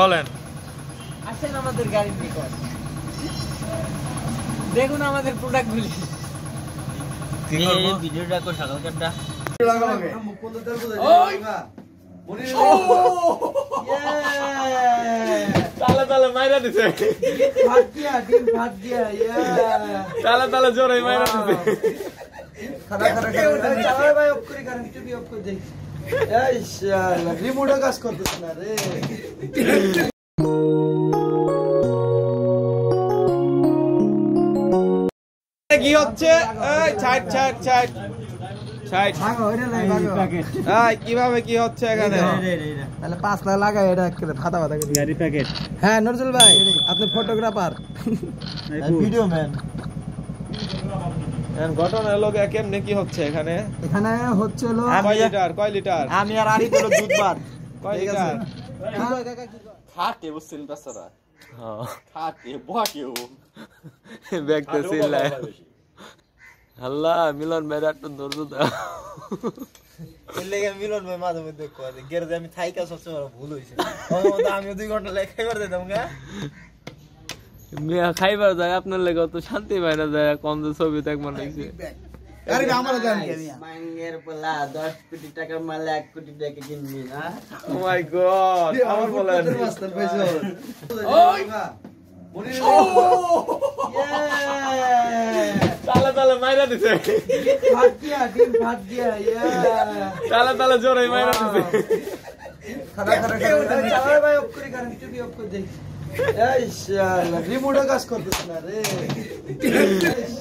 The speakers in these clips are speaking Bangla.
বলেন আসেন আমাদের গাড়ির নিকট দেখুন আমাদের প্রোডাক্টগুলি কি করব ভিডিওটা কো সকালকারটা তালে তালে মাইরা দিছে ভাত দিয়া তালে তালে জোরে মাইরা দিছে খাড়া চালা ভাই অফ করে কারেন্ট টিভি অফ করে দেই এই শালা রিমোটও কাজ করতেছ না রে কি হচ্ছে এই ছাইট ছাইট ছাইট ছাইট ভাগো এটা লাই ভাগো এই কিভাবে কি হচ্ছে এখানে তাহলে 5 লাখ লাগাই এটা করে ফাটা ফাটা করে গাড়ি প্যাকেট হ্যাঁ নজরুল ভাই আপনি ফটোগ্রাফার ভিডিও ম্যান ঘটনা লোক কেমনে কি হচ্ছে এখানে এখানে হচ্ছে হলো কয় লিটার আমি আর আরি হলো দুধ ভাত কয় লিটার খাটে বুঝছেন বেচারা হ্যাঁ খাটে বকেও ব্যাগটা সিলাই আল্লাহ মিলন ভাই একটু ধৈর্য দাও এর লাগি মিলন ভাই মাঝে মধ্যে কয় গেরে আমি থাইকা সবচেয়ে বড় ভুল হইছে আমি 2 ঘন্টা লেখাই করে দিতাম গা মিয়া খাইবার যায় আপনার লাগে তো শান্তি বাইরে যায় কম যে ছবি দেখ মনে হইছে আরে আমারও জান কে মিয়া মাঙ্গের পোলা 10 কোটি টাকার মাল 1 কোটি টাকা কিনবি না ও মাই গড আমার বলেন মাস্টার পয়সা ওই তালে তালে মাইরা দিছে ভাত দিয়া তালে তালে জোরে মাইরা দিছে খাড়া চালা ভাই অফ করে কারেন্ট টিভি অফ করে দেই এই শালা রিমোটও কাজ করতেছ না রে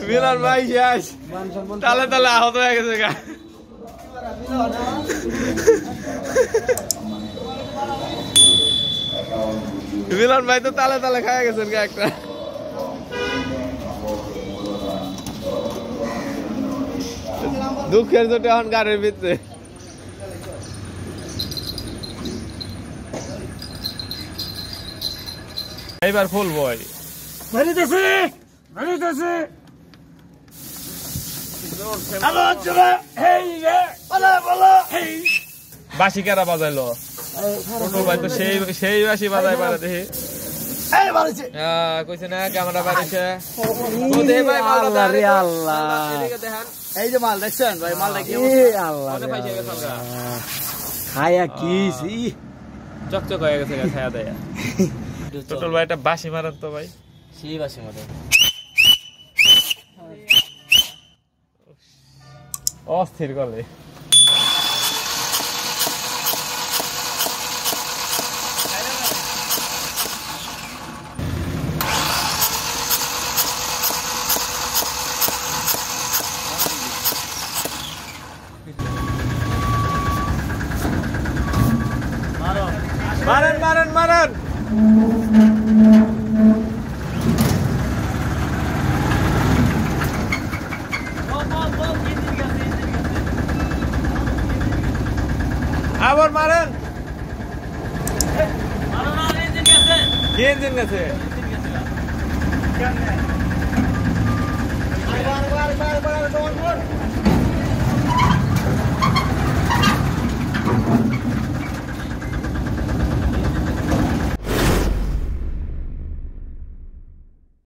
মিলন ভাই শেষ তালে তালে আহত হয়ে গেছে গা মিলন ভাই তো তালে তালে খায় গেছেন গা একটা দুঃখের চোটে এখন গাড়ির ভিতরে এইবার ফুল বয় বাসি কেরা বাজাইলো ভাই তো সেই বাসি বাজাই পারে দেখি কইছে না ক্যামেরা বাড়িছে এই যে মাল দেখছেন ভাই মালটা কি খায়া কি চকচক হয়ে গেছে খায়া দেয়া টোটাল ভাই একটা বাসি মারেন তো ভাই সেই বাসি মারে অস্থির গলে মারেন মারেন মারেন আবার মারেন কি ইঞ্জিন গেছে